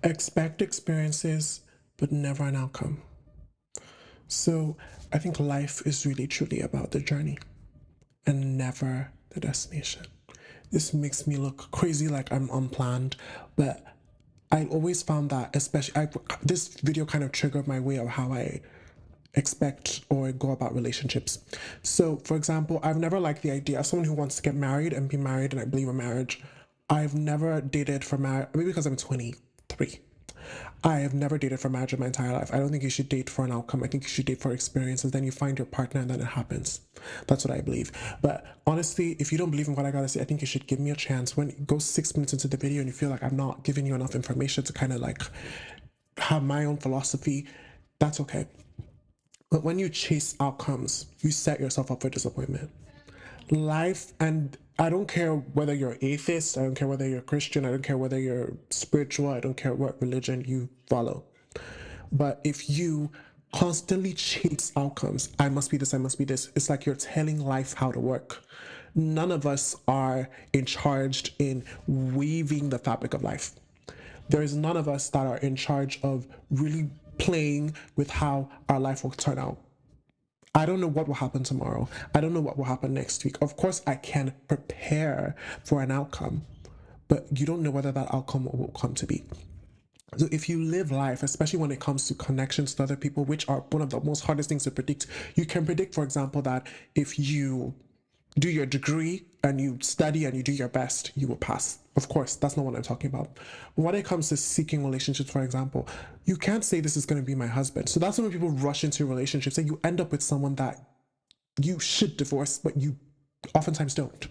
Expect experiences, but never an outcome. So I think life is really truly about the journey and never the destination. This makes me look crazy like I'm unplanned, but I always found that, this video kind of triggered my way of how I expect or go about relationships. So, for example, I've never liked the idea of someone who wants to get married and be married, and I believe in marriage. I've never dated for marriage, maybe because I'm 23. I have never dated for marriage in my entire life. I don't think you should date for an outcome. I think you should date for experiences. Then you find your partner and then it happens. That's what I believe. But honestly, if you don't believe in what I gotta say, I think you should give me a chance. When it goes 6 minutes into the video and you feel like I'm not giving you enough information to kind of like have my own philosophy, that's okay. But when you chase outcomes, you set yourself up for disappointment. Life, and I don't care whether you're atheist, I don't care whether you're Christian, I don't care whether you're spiritual, I don't care what religion you follow. But if you constantly chase outcomes, I must be this, I must be this, it's like you're telling life how to work. None of us are in charge in weaving the fabric of life. There is none of us that are in charge of really playing with how our life will turn out. I don't know what will happen tomorrow. I don't know what will happen next week. Of course, I can prepare for an outcome, but you don't know whether that outcome will come to be. So if you live life, especially when it comes to connections to other people, which are one of the most hardest things to predict, you can predict, for example, that if you do your degree and you study and you do your best, you will pass. Of course, that's not what I'm talking about. But when it comes to seeking relationships, for example, you can't say this is going to be my husband. So that's when people rush into relationships and you end up with someone that you should divorce, but you oftentimes don't.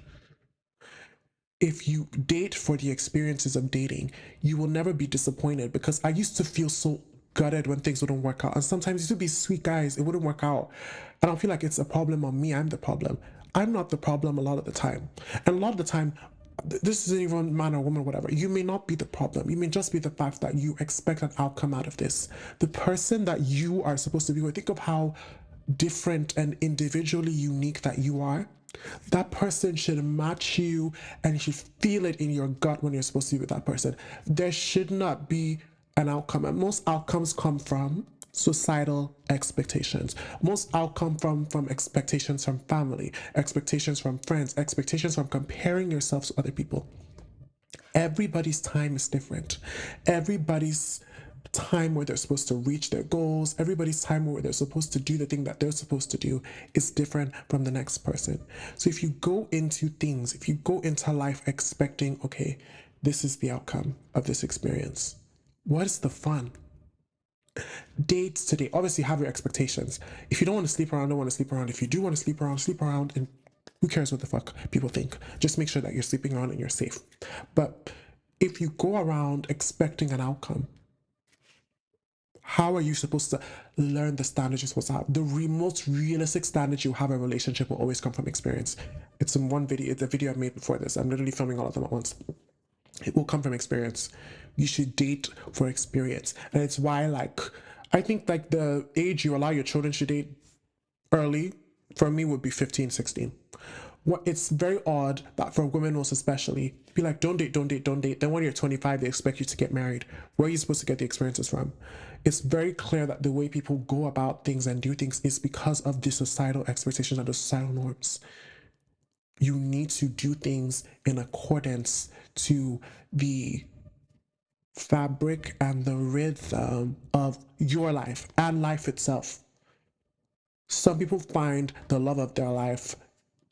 If you date for the experiences of dating, you will never be disappointed, because I used to feel so gutted when things wouldn't work out. And sometimes used to be sweet guys, it wouldn't work out. And I feel like it's a problem on me. I'm the problem. I'm not the problem a lot of the time. And a lot of the time, this isn't even man or woman or whatever. You may not be the problem. You may just be the fact that you expect an outcome out of this. The person that you are supposed to be with, think of how different and individually unique that you are. That person should match you and you should feel it in your gut when you're supposed to be with that person. There should not be an outcome. And most outcomes come from societal expectations. Most outcome from expectations from family, expectations from friends, expectations from comparing yourself to other people. Everybody's time is different. Everybody's time where they're supposed to reach their goals, everybody's time where they're supposed to do the thing that they're supposed to do is different from the next person. So if you go into things, if you go into life expecting, okay, this is the outcome of this experience, what is the fun? Dates today, obviously have your expectations. If you don't want to sleep around, don't want to sleep around. If you do want to sleep around, and who cares what the fuck people think? Just make sure that you're sleeping around and you're safe. But if you go around expecting an outcome, how are you supposed to learn the standards you're supposed to have? The most realistic standards you have in a relationship will always come from experience. It's in one video, it's a video I made before this. I'm literally filming all of them at once. It will come from experience. You should date for experience. And it's why, like, I think like the age you allow your children to date early, for me, would be 15, 16. What, it's very odd that for women most especially, be like, don't date, don't date, don't date. Then when you're 25, they expect you to get married. Where are you supposed to get the experiences from? It's very clear that the way people go about things and do things is because of the societal expectations and the societal norms. You need to do things in accordance to the fabric and the rhythm of your life and life itself. Some people find the love of their life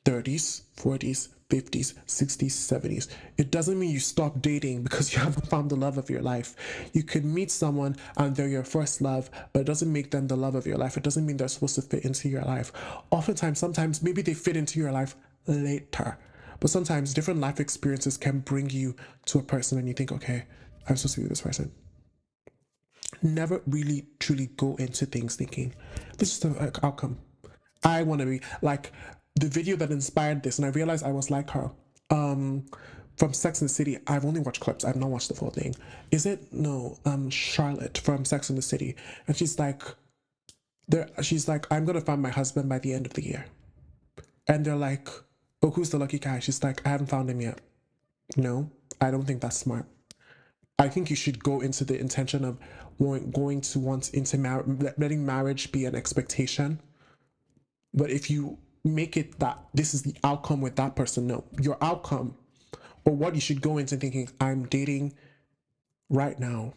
30s, 40s, 50s, 60s, 70s. It doesn't mean you stop dating because you haven't found the love of your life. You could meet someone and they're your first love, but it doesn't make them the love of your life. It doesn't mean they're supposed to fit into your life. Oftentimes, sometimes maybe they fit into your life later. But sometimes different life experiences can bring you to a person and you think, okay, I'm supposed to be with this person. Never really truly go into things thinking, this is the outcome. I want to be like the video that inspired this, and I realized I was like her. From Sex and the City, I've only watched clips. I've not watched the full thing. Is it no? Charlotte from Sex and the City, and she's like, I'm gonna find my husband by the end of the year, and they're like, oh, who's the lucky guy? She's like, I haven't found him yet. No, I don't think that's smart. I think you should go into the intention of going to want into letting marriage be an expectation. But if you make it that this is the outcome with that person, no, your outcome or what you should go into thinking, I'm dating right now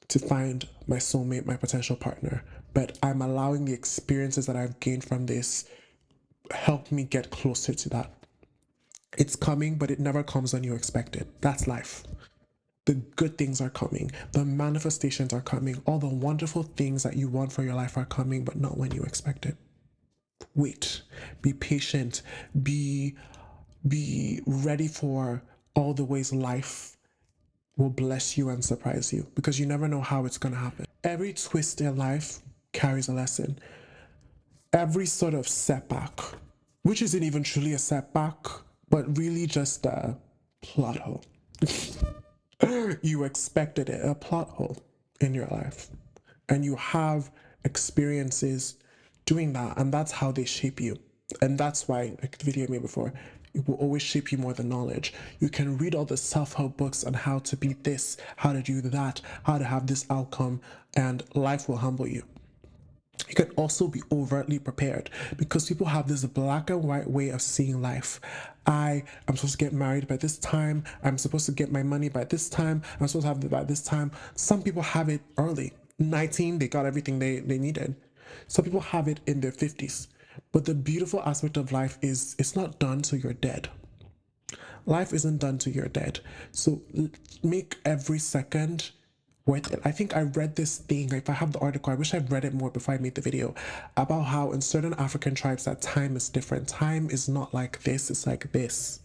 to find my soulmate, my potential partner, but I'm allowing the experiences that I've gained from this help me get closer to that. It's coming, but it never comes when you expect it. That's life. The good things are coming. The manifestations are coming. All the wonderful things that you want for your life are coming, but not when you expect it. Wait. Be patient. Be ready for all the ways life will bless you and surprise you, because you never know how it's going to happen. Every twist in life carries a lesson. Every sort of setback, which isn't even truly a setback, but really just a plot hole. You expected it, a plot hole in your life. And you have experiences doing that, and that's how they shape you. And that's why, like the video I made before, it will always shape you more than knowledge. You can read all the self-help books on how to be this, how to do that, how to have this outcome, and life will humble you. You can also be overtly prepared, because people have this black and white way of seeing life. I'm supposed to get married by this time. I'm supposed to get my money by this time. I'm supposed to have it by this time. Some people have it early. 19, they got everything they needed. Some people have it in their 50s. But the beautiful aspect of life is it's not done till you're dead. Life isn't done till you're dead. So make every second worth it. I think I read this thing, if I have the article, I wish I'd read it more before I made the video, about how in certain African tribes that time is different. Time is not like this, it's like this.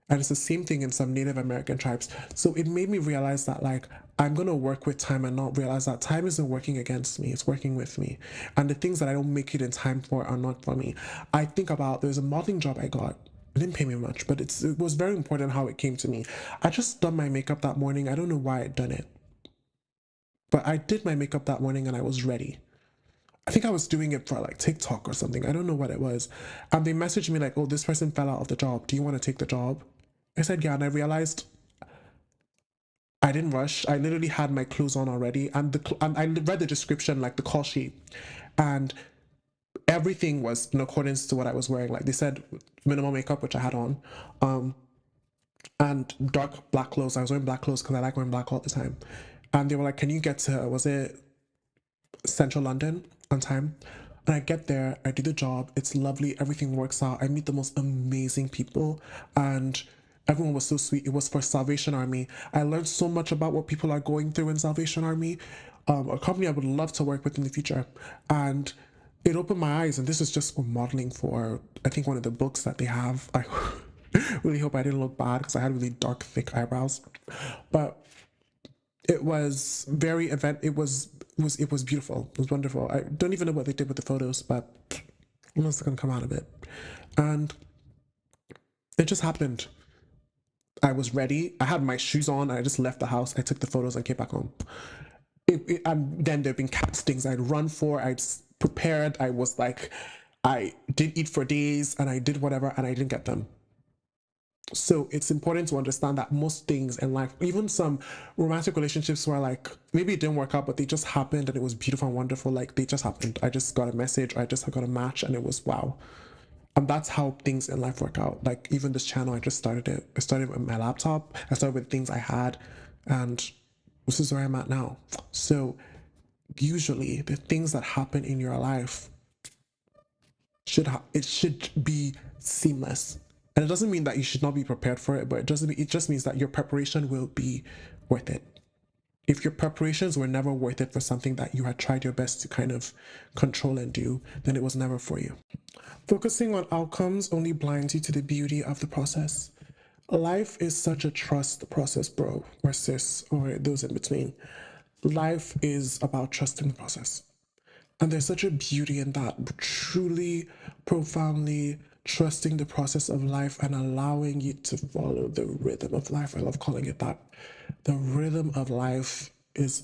And it's the same thing in some Native American tribes. So it made me realize that, like, I'm going to work with time and not realize that time isn't working against me, it's working with me. And the things that I don't make it in time for are not for me. I think about, there's a modeling job I got. It didn't pay me much, but it was very important how it came to me. I just done my makeup that morning. I don't know why I'd done it, but I did my makeup that morning and I was ready. I think I was doing it for like TikTok or something. I don't know what it was. And they messaged me like, oh, this person fell out of the job. Do you want to take the job? I said, yeah. And I realized I didn't rush. I literally had my clothes on already. And I read the description, like the call sheet. And everything was in accordance to what I was wearing. Like they said, minimal makeup, which I had on. And dark black clothes. I was wearing black clothes because I like wearing black all the time. And they were like, can you get to, was it Central London on time? And I get there, I do the job, it's lovely, everything works out. I meet the most amazing people, and everyone was so sweet. It was for Salvation Army. I learned so much about what people are going through in Salvation Army, a company I would love to work with in the future. And it opened my eyes, and this is just modeling for, I think, one of the books that they have. I really hope I didn't look bad because I had really dark, thick eyebrows. But it was very it was beautiful. It was wonderful. I don't even know what they did with the photos, but what's gonna come out of it? And it just happened. I was ready. I had my shoes on. I just left the house. I took the photos and came back home. And then there've been castings I'd run for. I'd prepared. I was like, I didn't eat for days, and I did whatever, and I didn't get them. So it's important to understand that most things in life, even some romantic relationships where like maybe it didn't work out, but they just happened and it was beautiful and wonderful. Like they just happened. I just got a message, I just got a match, and it was wow. And that's how things in life work out. Like even this channel, I just started it. I started with my laptop. I started with things I had, and this is where I'm at now. So usually the things that happen in your life should be seamless. And it doesn't mean that you should not be prepared for it, but it just means that your preparation will be worth it. If your preparations were never worth it for something that you had tried your best to kind of control and do, then it was never for you. Focusing on outcomes only blinds you to the beauty of the process. Life is such a trust process, bro, or sis, or those in between. Life is about trusting the process. And there's such a beauty in that, truly, profoundly trusting the process of life and allowing you to follow the rhythm of life. I love calling it that. The rhythm of life is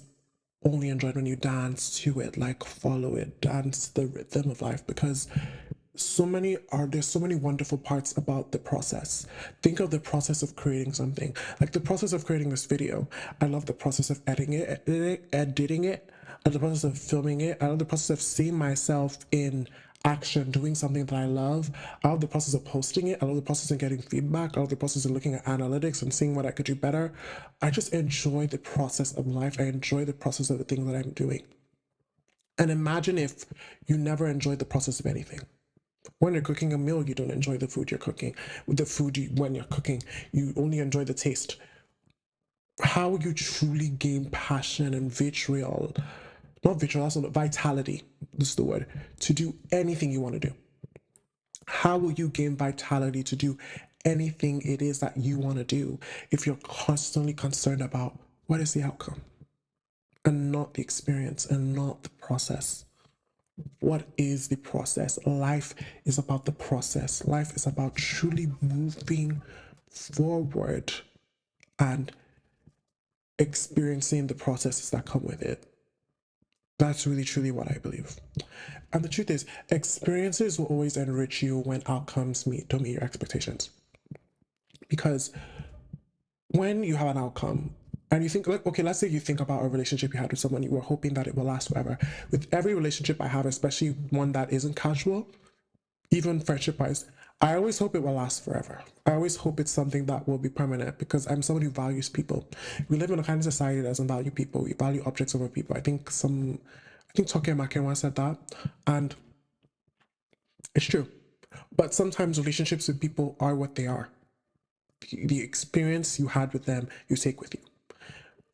only enjoyed when you dance to it, like follow it, dance the rhythm of life, because there's so many wonderful parts about the process. Think of the process of creating something. Like the process of creating this video. I love the process of editing it. I love the process of filming it. I love the process of seeing myself in action doing something that I love. I love the process of posting it. I love the process of getting feedback. I love the process of looking at analytics and seeing what I could do better. I just enjoy the process of life. I enjoy the process of the things that I'm doing. And imagine if you never enjoyed the process of anything. When you're cooking a meal, you don't enjoy the food you're cooking. With the food when you're cooking, you only enjoy the taste. How you truly gain passion and vitriol, not vitriol, that's not vitality, this is the word, to do anything you want to do. How will you gain vitality to do anything it is that you want to do if you're constantly concerned about what is the outcome and not the experience and not the process? What is the process? Life is about the process. Life is about truly moving forward and experiencing the processes that come with it. That's really, truly what I believe. And the truth is, experiences will always enrich you when outcomes don't meet your expectations. Because when you have an outcome, and you think, like, okay, let's say you think about a relationship you had with someone, you were hoping that it will last forever. With every relationship I have, especially one that isn't casual, even friendship wise, I always hope it will last forever. I always hope it's something that will be permanent because I'm someone who values people. We live in a kind of society that doesn't value people. We value objects over people. I think Toke Makinwa said that, and it's true. But sometimes relationships with people are what they are. The experience you had with them, you take with you.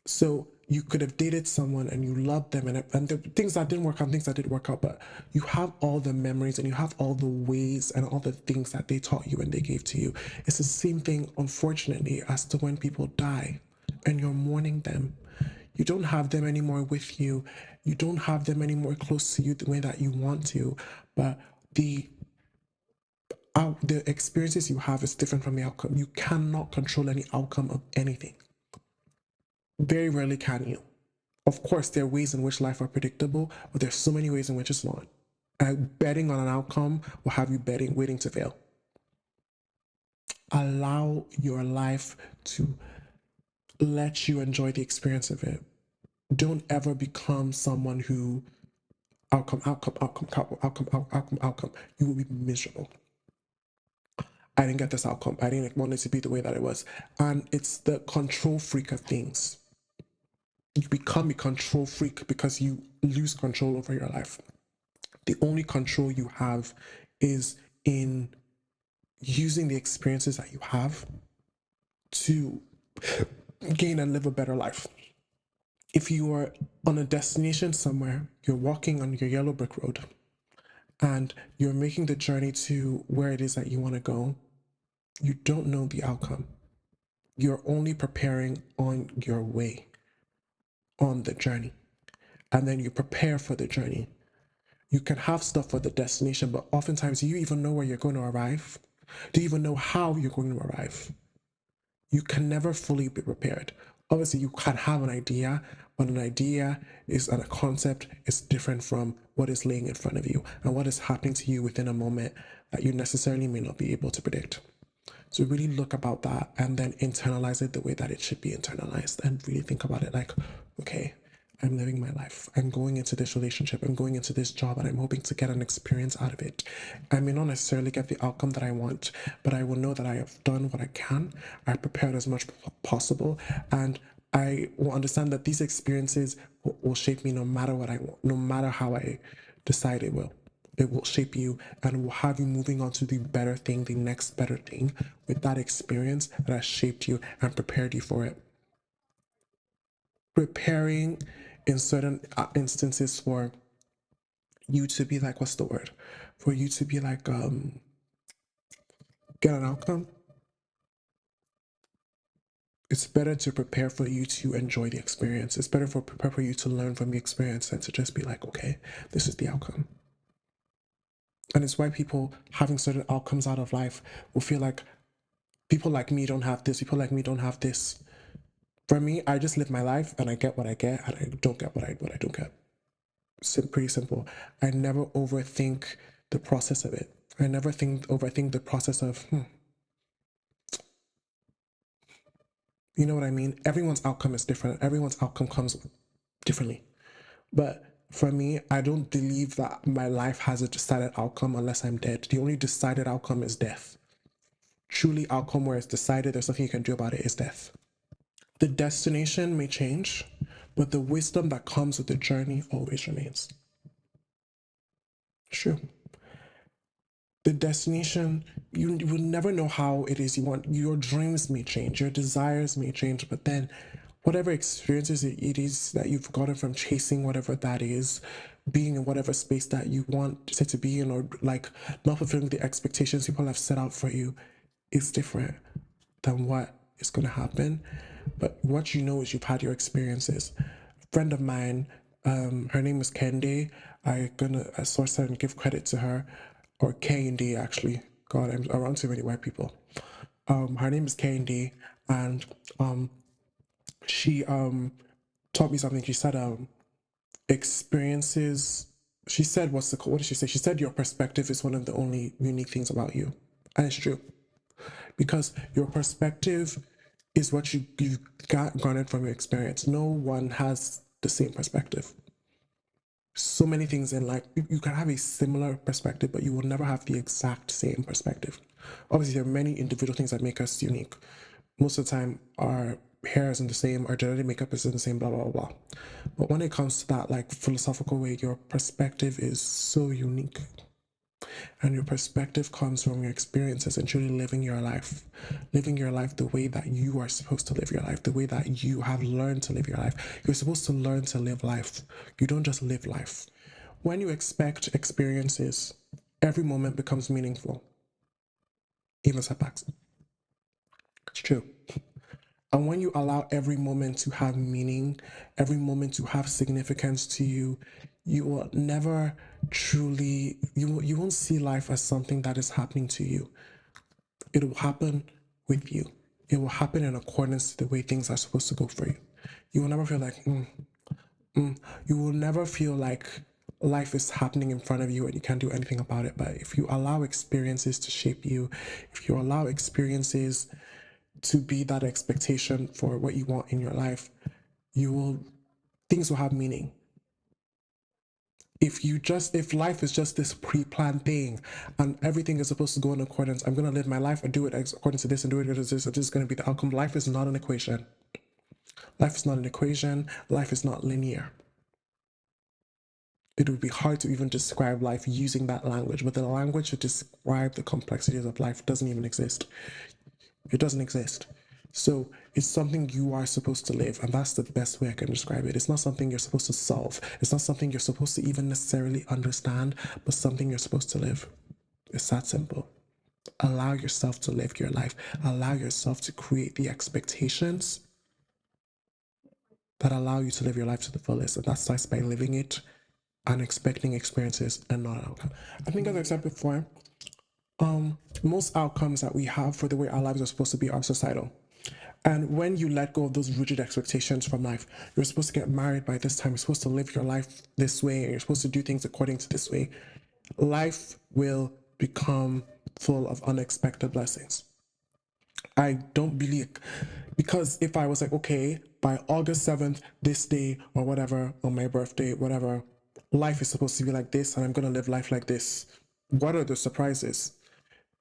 So you could have dated someone and you loved them, and the things that didn't work out, things that did work out, but you have all the memories and you have all the ways and all the things that they taught you and they gave to you. It's the same thing, unfortunately, as to when people die and you're mourning them. You don't have them anymore with you. You don't have them anymore close to you the way that you want to, but the experiences you have is different from the outcome. You cannot control any outcome of anything. Very rarely can you. Of course, there are ways in which life are predictable, but there's so many ways in which it's not. And betting on an outcome will have you waiting to fail. Allow your life to let you enjoy the experience of it. Don't ever become someone who outcome. You will be miserable. I didn't get this outcome. I didn't want it to be the way that it was. And it's the control freak of things. You become a control freak because you lose control over your life. The only control you have is in using the experiences that you have to gain and live a better life. If you are on a destination somewhere, you're walking on your yellow brick road and you're making the journey to where it is that you want to go, you don't know the outcome. You're only preparing on your way, on the journey. And then you prepare for the journey. You can have stuff for the destination, but oftentimes, do you even know where you're going to arrive? Do you even know how you're going to arrive? You can never fully be prepared. Obviously, you can have an idea, but an idea is a concept is different from what is laying in front of you and what is happening to you within a moment that you necessarily may not be able to predict. So really look about that and then internalize it the way that it should be internalized and really think about it like, okay, I'm living my life. I'm going into this relationship. I'm going into this job and I'm hoping to get an experience out of it. I may not necessarily get the outcome that I want, but I will know that I have done what I can. I prepared as much possible, and I will understand that these experiences will shape me no matter what I want, no matter how I decide it will. It will shape you and will have you moving on to the better thing, the next better thing with that experience that has shaped you and prepared you for it. Preparing in certain instances for you to be like, what's the word? For you to be like, get an outcome. It's better to prepare for you to enjoy the experience. It's better prepare for you to learn from the experience than to just be like, okay, this is the outcome. And it's why people having certain outcomes out of life will feel like people like me don't have this, people like me don't have this. For me, I just live my life and I get what I get and I don't get what I don't get. Pretty simple. I never overthink the process of it. I never overthink the process of, you know what I mean? Everyone's outcome is different. Everyone's outcome comes differently. But for me, I don't believe that my life has a decided outcome unless I'm dead. The only decided outcome is death. Truly outcome where it's decided, there's nothing you can do about it, is death. The destination may change, but the wisdom that comes with the journey always remains. It's true. The destination, you will never know how it is you want. Your dreams may change, your desires may change, but then whatever experiences it is that you've gotten from chasing whatever that is, being in whatever space that you want to be in, or like not fulfilling the expectations people have set out for you, is different than what is going to happen. But what you know is you've had your experiences. A friend of mine, her name is Kendi. I'm gonna source her and give credit to her, or Kendi actually. God, I'm around too many white people. Her name is Kendi, and she taught me something. She said experiences. She said, what did she say? She said your perspective is one of the only unique things about you, and it's true, because your perspective is what you got garnered from your experience. No one has the same perspective. So many things in life, you can have a similar perspective, but you will never have the exact same perspective. Obviously, there are many individual things that make us unique. Most of the time, our hair isn't the same, our genetic makeup isn't the same, blah, blah, blah. But when it comes to that like philosophical way, your perspective is so unique. And your perspective comes from your experiences and truly living your life the way that you are supposed to live your life, the way that you have learned to live your life. You're supposed to learn to live life. You don't just live life. When you expect experiences, every moment becomes meaningful, even setbacks. It's true. And when you allow every moment to have meaning, every moment to have significance to you, you will never truly, you won't see life as something that is happening to you. It will happen with you. It will happen in accordance to the way things are supposed to go for you. You will never feel like, you will never feel like life is happening in front of you and you can't do anything about it. But if you allow experiences to shape you, if you allow experiences to be that expectation for what you want in your life, things will have meaning. If life is just this pre-planned thing and everything is supposed to go in accordance, I'm going to live my life and do it according to this and do it according to this, and this is going to be the outcome. Life is not an equation. Life is not an equation. Life is not linear. It would be hard to even describe life using that language, but the language to describe the complexities of life doesn't even exist. It doesn't exist. So it's something you are supposed to live, and that's the best way I can describe it. It's not something you're supposed to solve. It's not something you're supposed to even necessarily understand, but something you're supposed to live. It's that simple. Allow yourself to live your life. Allow yourself to create the expectations that allow you to live your life to the fullest. And that starts by living it and expecting experiences and not outcome. I think, as I said before, most outcomes that we have for the way our lives are supposed to be are societal. And when you let go of those rigid expectations from life, you're supposed to get married by this time, you're supposed to live your life this way, and you're supposed to do things according to this way, life will become full of unexpected blessings. I don't believe, because if I was like, okay, by August 7th, this day, or whatever, on my birthday, whatever, life is supposed to be like this, and I'm going to live life like this. What are the surprises?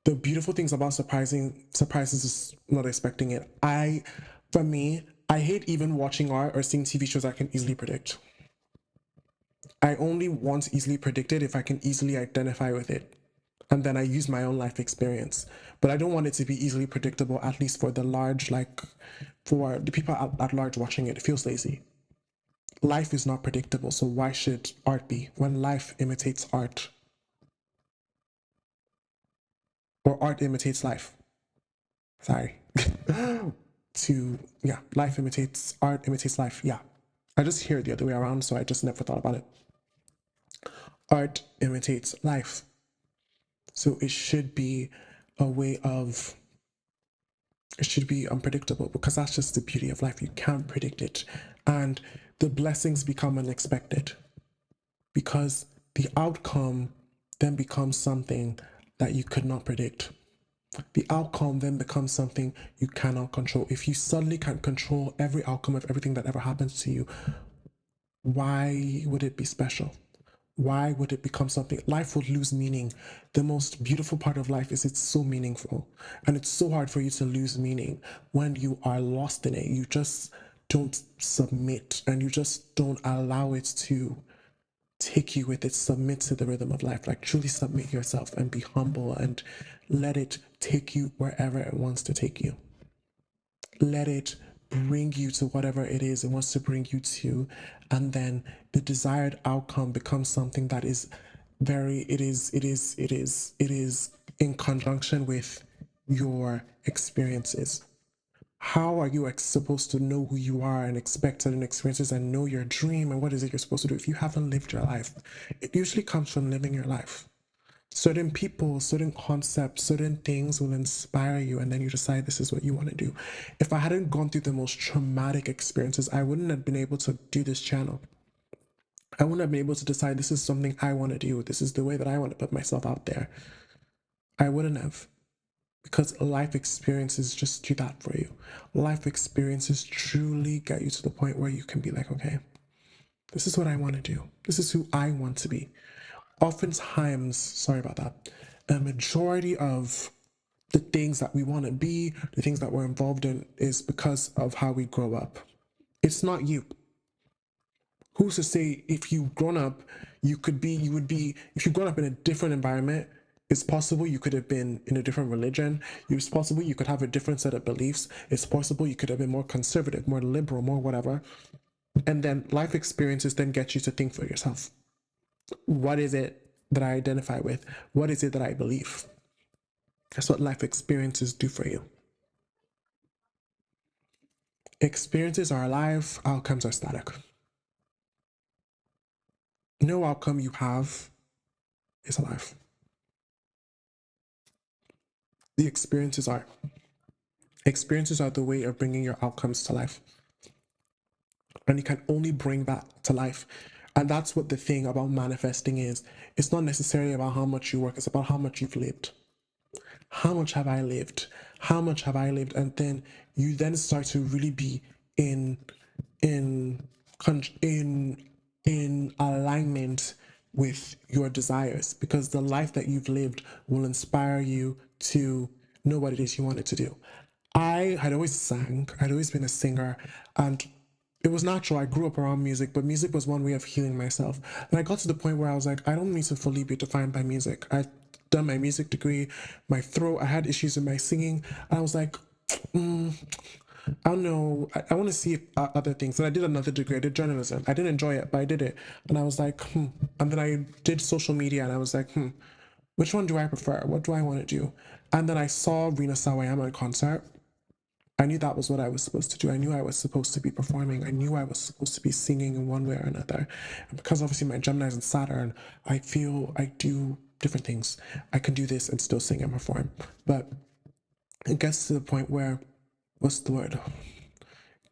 The beautiful things about surprises is not expecting it. For me, I hate even watching art or seeing TV shows I can easily predict. I only want easily predicted if I can easily identify with it. And then I use my own life experience. But I don't want it to be easily predictable, at least for the large, for the people at large watching it. It feels lazy. Life is not predictable, so why should art be? When life imitates art, or art imitates life. Sorry. Life imitates art, imitates life. Yeah. I just hear it the other way around, so I just never thought about it. Art imitates life. So it should be it should be unpredictable, because that's just the beauty of life. You can't predict it. And the blessings become unexpected because the outcome then becomes something that you could not predict. The outcome then becomes something you cannot control. If you suddenly can't control every outcome of everything that ever happens to you, why would it be special? Why would it become something? Life would lose meaning. The most beautiful part of life is it's so meaningful. And it's so hard for you to lose meaning when you are lost in it. You just don't submit and you just don't allow it to take you with it. Submit to the rhythm of life. Like truly submit yourself and be humble and let it take you wherever it wants to take you. Let it bring you to whatever it is it wants to bring you to, and then the desired outcome becomes something that is it is in conjunction with your experiences. How are you supposed to know who you are and expect certain experiences and know your dream and what is it you're supposed to do if you haven't lived your life? It usually comes from living your life. Certain people, certain concepts, certain things will inspire you, and then you decide this is what you want to do. If I hadn't gone through the most traumatic experiences, I wouldn't have been able to do this channel. I wouldn't have been able to decide this is something I want to do. This is the way that I want to put myself out there. I wouldn't have. Because life experiences just do that for you. Life experiences truly get you to the point where you can be like, okay, this is what I want to do. This is who I want to be. Oftentimes, sorry about that, a majority of the things that we want to be, the things that we're involved in, is because of how we grow up. It's not you. Who's to say if you've grown up, you would be, if you've grown up in a different environment, it's possible you could have been in a different religion. It's possible you could have a different set of beliefs. It's possible you could have been more conservative, more liberal, more whatever. And then life experiences then get you to think for yourself. What is it that I identify with? What is it that I believe? That's what life experiences do for you. Experiences are alive, outcomes are static. No outcome you have is alive. The experiences are. Experiences are the way of bringing your outcomes to life. And you can only bring that to life. And that's what the thing about manifesting is. It's not necessarily about how much you work, it's about how much you've lived. How much have I lived? How much have I lived? And then you then start to really be in alignment with your desires, because the life that you've lived will inspire you to know what it is you wanted to do. I had always sang, I'd always been a singer, and it was natural. I grew up around music, but music was one way of healing myself. And I got to the point where I was like, I don't need to fully be defined by music. I'd done my music degree, my throat, I had issues with my singing. And I was like, I don't know. I want to see other things. And I did another degree. I did journalism. I didn't enjoy it, but I did it. And I was like, And then I did social media, and I was like, which one do I prefer? What do I want to do? And then I saw Rina Sawayama in concert. I knew that was what I was supposed to do. I knew I was supposed to be performing. I knew I was supposed to be singing in one way or another. And because obviously my Gemini is in Saturn, I feel I do different things. I can do this and still sing and perform. But it gets to the point where, what's the word?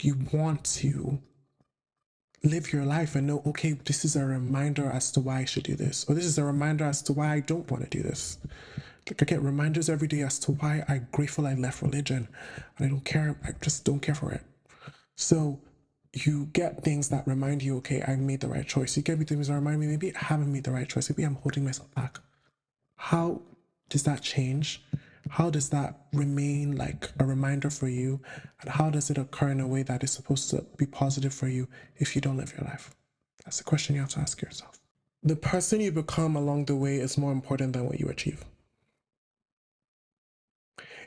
You want to live your life and know, okay, this is a reminder as to why I should do this, or this is a reminder as to why I don't want to do this. Like I get reminders every day as to why I'm grateful I left religion, and I don't care. I just don't care for it. So you get things that remind you, okay, I made the right choice. You get things that remind me, maybe I haven't made the right choice. Maybe I'm holding myself back. How does that change? How does that remain like a reminder for you? And how does it occur in a way that is supposed to be positive for you if you don't live your life? That's the question you have to ask yourself. The person you become along the way is more important than what you achieve.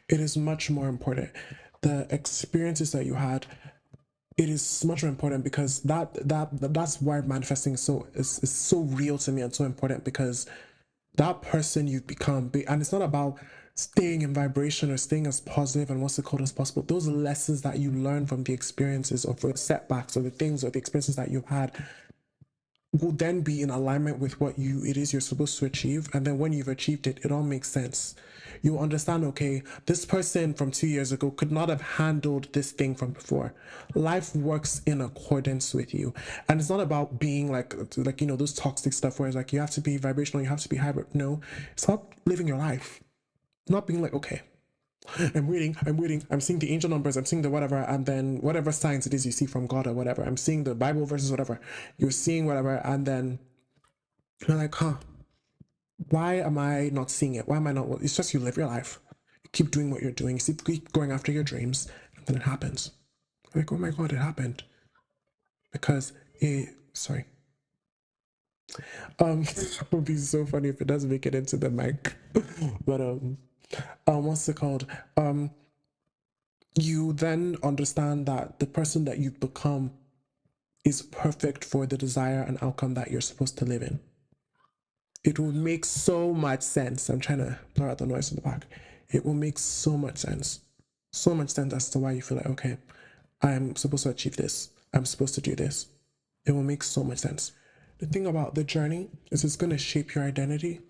It is much more important. The experiences that you had, it is much more important, because that's why manifesting is so real to me and so important, because that person you've become, and it's not about staying in vibration or staying as positive and what's the cold as possible. Those lessons that you learn from the experiences of the setbacks or the things or the experiences that you've had, will then be in alignment with what it is you're supposed to achieve. And then when you've achieved it, it all makes sense. You'll understand, okay, this person from 2 years ago could not have handled this thing from before. Life works in accordance with you. And it's not about being like, those toxic stuff where it's like, you have to be vibrational, you have to be hybrid. No, it's about living your life. Not being like, okay, I'm waiting, I'm seeing the angel numbers, I'm seeing the whatever, and then whatever signs it is you see from God or whatever, I'm seeing the Bible verses, whatever, you're seeing whatever, and then you're like, huh, why am I not seeing it? Why am I not? It's just you live your life, you keep doing what you're doing, you keep going after your dreams, and then it happens. You're like, oh my God, it happened. Because sorry. It would be so funny if it doesn't make it into the mic. But what's it called? You then understand that the person that you've become is perfect for the desire and outcome that you're supposed to live in. It will make so much sense. I'm trying to blur out the noise in the back. It will make so much sense. So much sense as to why you feel like, okay, I'm supposed to achieve this. I'm supposed to do this. It will make so much sense. The thing about the journey is it's going to shape your identity,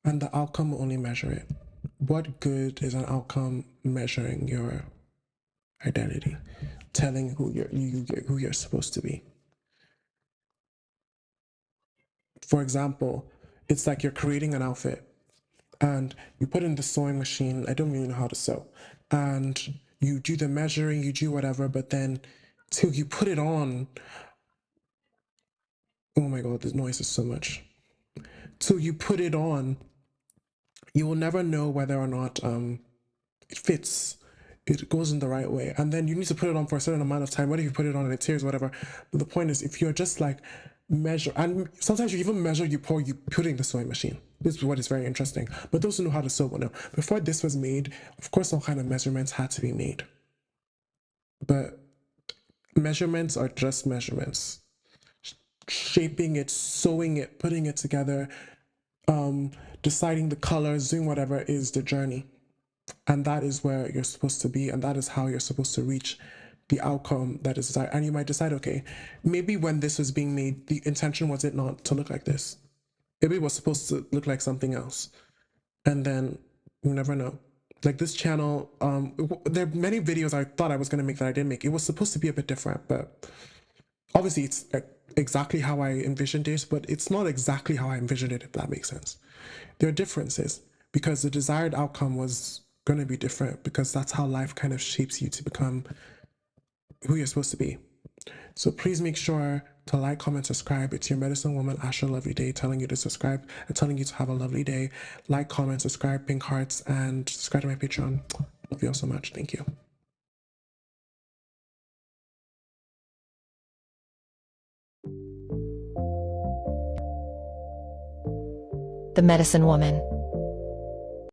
and the outcome will only measure it. What good is an outcome measuring your identity, telling who you're supposed to be? For example, it's like you're creating an outfit and you put in the sewing machine. I don't really know how to sew. And you do the measuring, you do whatever, but then till you put it on, oh my God, the noise is so much. Till you put it on, you will never know whether or not it fits. It goes in the right way. And then you need to put it on for a certain amount of time. What if you put it on and it tears, whatever? But the point is, if you're just like measure, and sometimes you even measure you put in the sewing machine. This is what is very interesting. But those who know how to sew will know. Before this was made, of course, all kind of measurements had to be made. But measurements are just measurements. Shaping it, sewing it, putting it together, deciding the colors, doing whatever is the journey. And that is where you're supposed to be, and that is how you're supposed to reach the outcome that is desired. And you might decide, okay, maybe when this was being made, the intention was it not to look like this. Maybe it was supposed to look like something else. And then you never know. Like this channel, there are many videos I thought I was going to make that I didn't make. It was supposed to be a bit different, but obviously it's exactly how I envisioned it, but it's not exactly how I envisioned it, if that makes sense. There are differences because the desired outcome was going to be different, because that's how life kind of shapes you to become who you're supposed to be. So please make sure to like, comment, subscribe. It's your medicine woman, Asha Lovely Day, telling you to subscribe and telling you to have a lovely day. Like, comment, subscribe, pink hearts, and subscribe to my Patreon. Love you all so much. Thank you. The Medicine Woman.